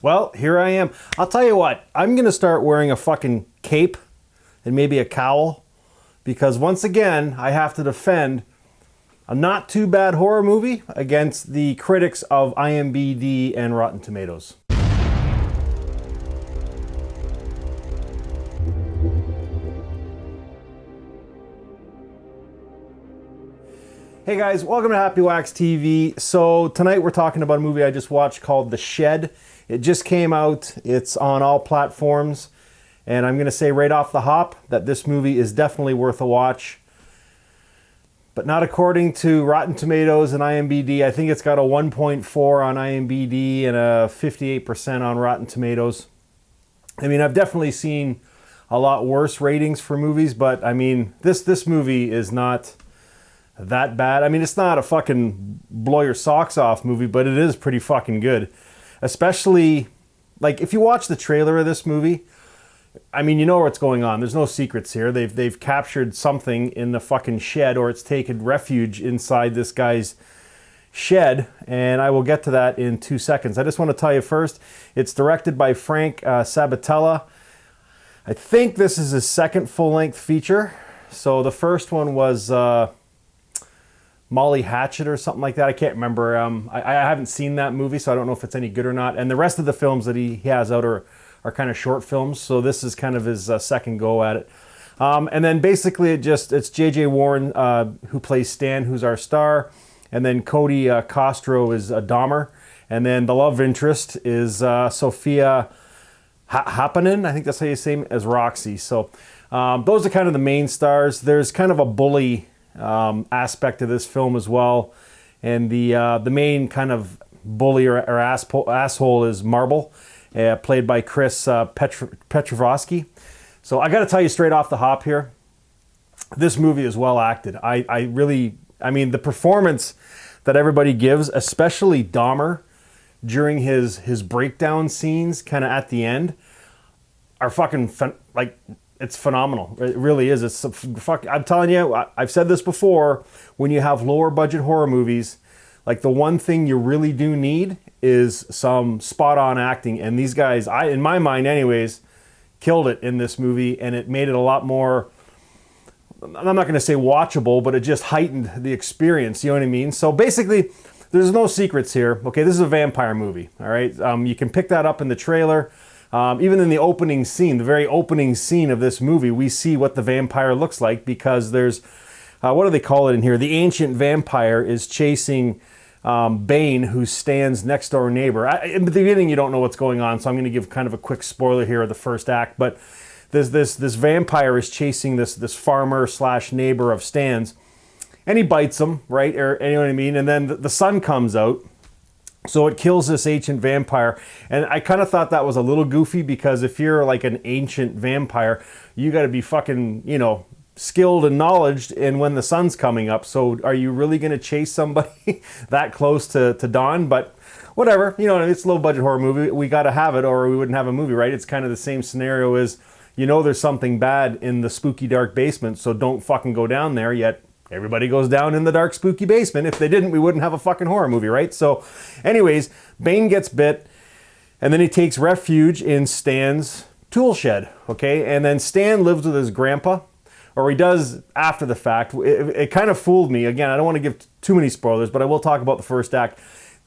Well, here I am. I'll tell you what, I'm going to start wearing a fucking cape and maybe a cowl because once again, I have to defend a not too bad horror movie against the critics of IMDb and Rotten Tomatoes. Hey guys, welcome to Happywax TV. So tonight we're talking about a movie I just watched called The Shed. It just came out, it's on all platforms, and I'm gonna say right off the hop that this movie is definitely worth a watch. But not according to Rotten Tomatoes and IMDb. I think it's got a 1.4 on IMDb and a 58% on Rotten Tomatoes. I mean, I've definitely seen a lot worse ratings for movies, but I mean, this movie is not that bad. I mean, it's not a fucking blow your socks off movie, but it is pretty fucking good. Especially, like, if you watch the trailer of this movie, I mean, you know what's going on. There's no secrets here. They've captured something in the fucking shed, or it's taken refuge inside this guy's shed, and I will get to that in 2 seconds. I just want to tell you first, it's directed by Frank Sabatello. I think this is his second full-length feature. So the first one was Molly Hatchet or something like that. I can't remember. I haven't seen that movie, so I don't know if it's any good or not. And the rest of the films that he has out are kind of short films, so this is kind of his second go at it. And then basically it's J.J. Warren who plays Stan, who's our star, and then Cody Castro is Dahmer, and then the love interest is Sophia Happanen, I think that's how you say it, as Roxy. So those are kind of the main stars. There's kind of a bully aspect of this film as well, and the main kind of bully or asshole is Marble, played by Chris Petrovsky. So I got to tell you straight off the hop here, this movie is well acted. I mean, the performance that everybody gives, especially Dahmer during his breakdown scenes kind of at the end, are fucking it's phenomenal. It really is. I'm telling you, I've said this before, when you have lower budget horror movies, like, the one thing you really do need is some spot on acting. And these guys, in my mind anyways, killed it in this movie, and it made it a lot more, I'm not going to say watchable, but it just heightened the experience, you know what I mean? So basically, there's no secrets here. Okay, this is a vampire movie, all right? You can pick that up in the trailer. Even in the opening scene, the very opening scene of this movie, we see what the vampire looks like, because there's, what do they call it in here? The ancient vampire is chasing Bane, who stands next door neighbor. In the beginning, you don't know what's going on, so I'm going to give kind of a quick spoiler here of the first act, but this vampire is chasing this farmer slash neighbor of Stan's, and he bites him, right? Or, you know what I mean? And then the sun comes out, so it kills this ancient vampire. And I kind of thought that was a little goofy, because if you're like an ancient vampire, you got to be fucking, you know, skilled and knowledged in when the sun's coming up. So are you really going to chase somebody that close to dawn? But whatever, you know, it's a low budget horror movie. We got to have it, or we wouldn't have a movie, right? It's kind of the same scenario as, you know, there's something bad in the spooky dark basement, so don't fucking go down there, yet everybody goes down in the dark, spooky basement. If they didn't, we wouldn't have a fucking horror movie, right? So anyways, Bane gets bit, and then he takes refuge in Stan's tool shed, okay? And then Stan lives with his grandpa, or he does after the fact. It kind of fooled me. Again, I don't want to give too many spoilers, but I will talk about the first act.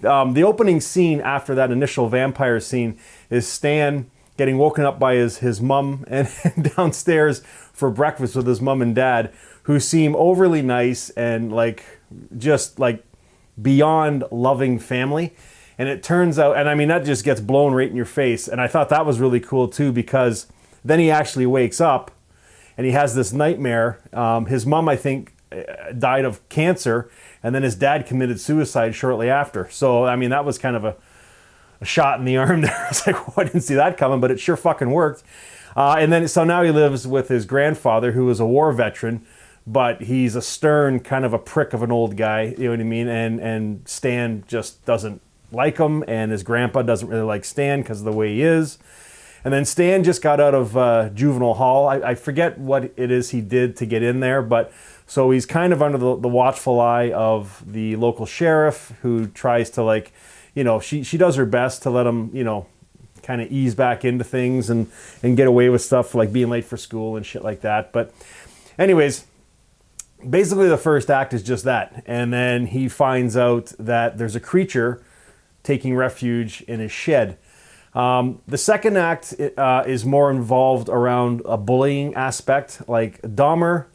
The opening scene after that initial vampire scene is Stan getting woken up by his mom and downstairs for breakfast with his mom and dad, who seem overly nice and just beyond loving family. And it turns out, and I mean, that just gets blown right in your face. And I thought that was really cool too, because then he actually wakes up and he has this nightmare. His mom, I think, died of cancer, and then his dad committed suicide shortly after. So, I mean, that was kind of a shot in the arm there. I was like, oh, I didn't see that coming, but it sure fucking worked. And then, so now he lives with his grandfather, who is a war veteran, but he's a stern kind of a prick of an old guy, you know what I mean? And Stan just doesn't like him, and his grandpa doesn't really like Stan because of the way he is. And then Stan just got out of juvenile hall. I forget what it is he did to get in there, but so he's kind of under the watchful eye of the local sheriff, who tries to, like, you know, she does her best to let him, you know, kind of ease back into things and get away with stuff like being late for school and shit like that. But anyways, basically the first act is just that. And then he finds out that there's a creature taking refuge in his shed. The second act is more involved around a bullying aspect. Like Dahmer,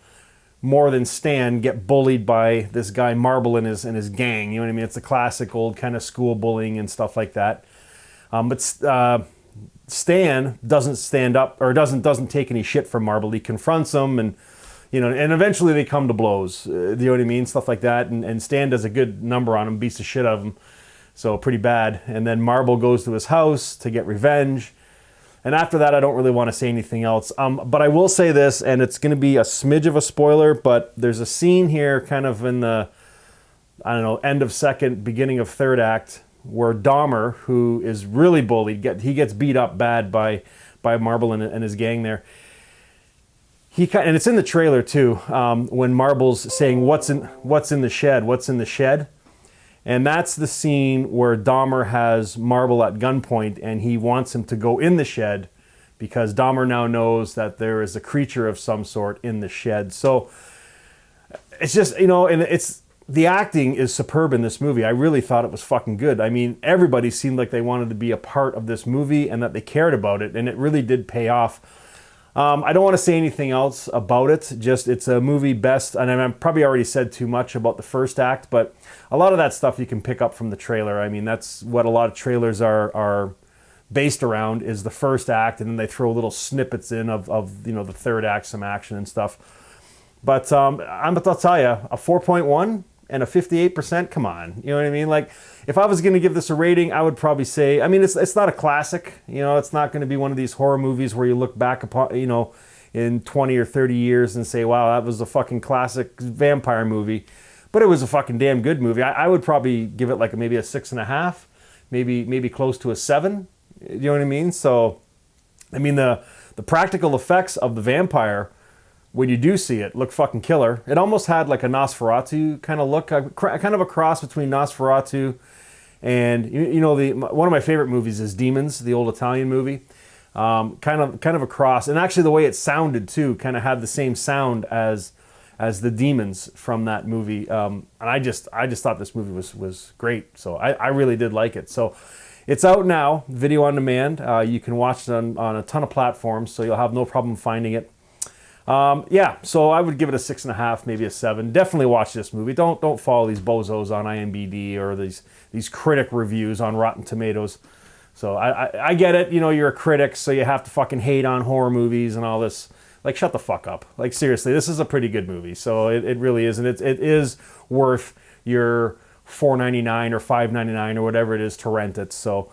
more than Stan, get bullied by this guy Marble and his gang. You know what I mean? It's the classic old kind of school bullying and stuff like that. But Stan doesn't stand up or doesn't take any shit from Marble. He confronts him and and eventually they come to blows. You know what I mean? Stuff like that. And Stan does a good number on him, beats the shit out of him. So pretty bad. And then Marble goes to his house to get revenge. And after that, I don't really want to say anything else. But I will say this, and it's going to be a smidge of a spoiler, but there's a scene here kind of in the, end of second, beginning of third act, where Dahmer, who is really bullied, he gets beat up bad by Marble and his gang there. And it's in the trailer too, when Marble's saying, what's in the shed? And that's the scene where Dahmer has Marble at gunpoint and he wants him to go in the shed because Dahmer now knows that there is a creature of some sort in the shed. So it's just, and the acting is superb in this movie. I really thought it was fucking good. I mean, everybody seemed like they wanted to be a part of this movie and that they cared about it, and it really did pay off. I don't want to say anything else about it. Just it's a movie best, and I've probably already said too much about the first act, but a lot of that stuff you can pick up from the trailer. I mean, that's what a lot of trailers are based around, is the first act, and then they throw little snippets in of the third act, some action and stuff. But I'll tell you, a 4.1 and a 58%, come on. You know what I mean? Like, if I was going to give this a rating, I would probably say, I mean, it's not a classic. It's not going to be one of these horror movies where you look back upon, in 20 or 30 years and say, wow, that was a fucking classic vampire movie. But it was a fucking damn good movie. I would probably give it like maybe a 6.5, maybe close to a 7. You know what I mean? So, I mean, the practical effects of the vampire, when you do see it, look fucking killer. It almost had like a Nosferatu kind of look, kind of a cross between Nosferatu and one of my favorite movies is Demons, the old Italian movie. Kind of a cross, and actually the way it sounded too, kind of had the same sound as the Demons from that movie. And I just thought this movie was great. So I really did like it. So it's out now, video on demand. You can watch it on a ton of platforms, so you'll have no problem finding it. So I would give it a 6.5, maybe a 7. Definitely watch this movie. Don't follow these bozos on IMDb or these critic reviews on Rotten Tomatoes. So I get it. You're a critic, so you have to fucking hate on horror movies and all this. Like, shut the fuck up. Like, seriously, this is a pretty good movie. So it really is, and it is worth your $4.99 or $5.99 or whatever it is to rent it. So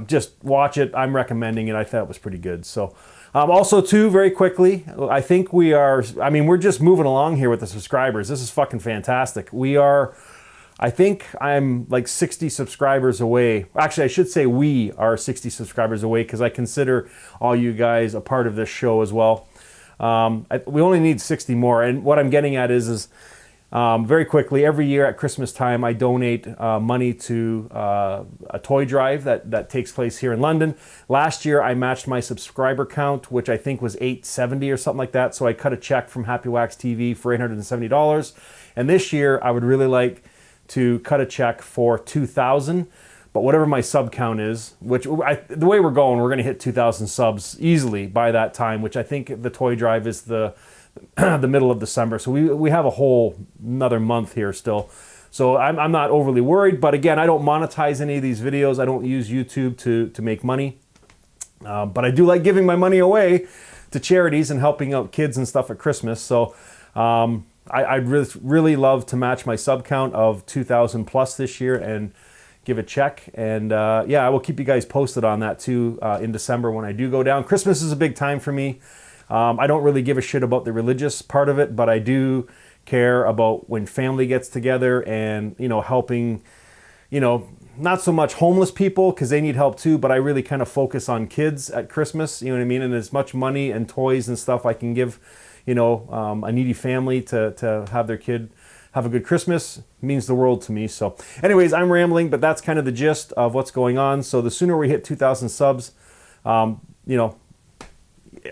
just watch it. I'm recommending it. I thought it was pretty good. So. Also, too, very quickly, I think we're just moving along here with the subscribers. This is fucking fantastic. I think I'm like 60 subscribers away. Actually, I should say we are 60 subscribers away because I consider all you guys a part of this show as well. We only need 60 more. And what I'm getting at is very quickly, every year at Christmas time, I donate money to a toy drive that takes place here in London. Last year, I matched my subscriber count, which I think was 870 or something like that. So I cut a check from Happywax TV for $870. And this year, I would really like to cut a check for $2,000. But whatever my sub count is, the way we're going, we're going to hit 2,000 subs easily by that time, which I think the toy drive is the middle of December. So we have a whole another month here still. So I'm not overly worried. But again, I don't monetize any of these videos. I don't use YouTube to make money. But I do like giving my money away to charities and helping out kids and stuff at Christmas. So I'd really love to match my sub count of 2,000 plus this year and give a check. And I will keep you guys posted on that too in December when I do go down. Christmas is a big time for me. I don't really give a shit about the religious part of it, but I do care about when family gets together and, helping, not so much homeless people because they need help too, but I really kind of focus on kids at Christmas, you know what I mean? And as much money and toys and stuff I can give, a needy family to have their kid have a good Christmas means the world to me. So anyways, I'm rambling, but that's kind of the gist of what's going on. So the sooner we hit 2,000 subs, You know,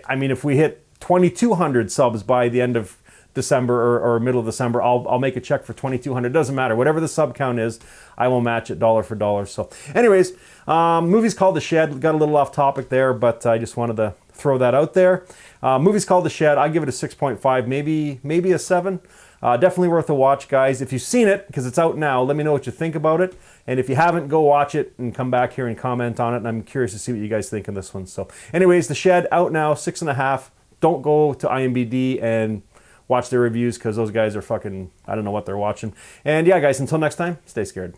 I mean, if we hit 2,200 subs by the end of December or middle of December, I'll make a check for 2,200. Doesn't matter. Whatever the sub count is, I will match it dollar for dollar. So anyways, movie's called The Shed. Got a little off topic there, but I just wanted to throw that out there. Movie's called The Shed. I give it a 6.5, maybe a 7. Definitely worth a watch, guys. If you've seen it, because it's out now, let me know what you think about it. And if you haven't, go watch it and come back here and comment on it. And I'm curious to see what you guys think of this one. So anyways, The Shed out now, 6.5. Don't go to IMDb and watch their reviews, because those guys are fucking, I don't know what they're watching. And yeah, guys, until next time, stay scared.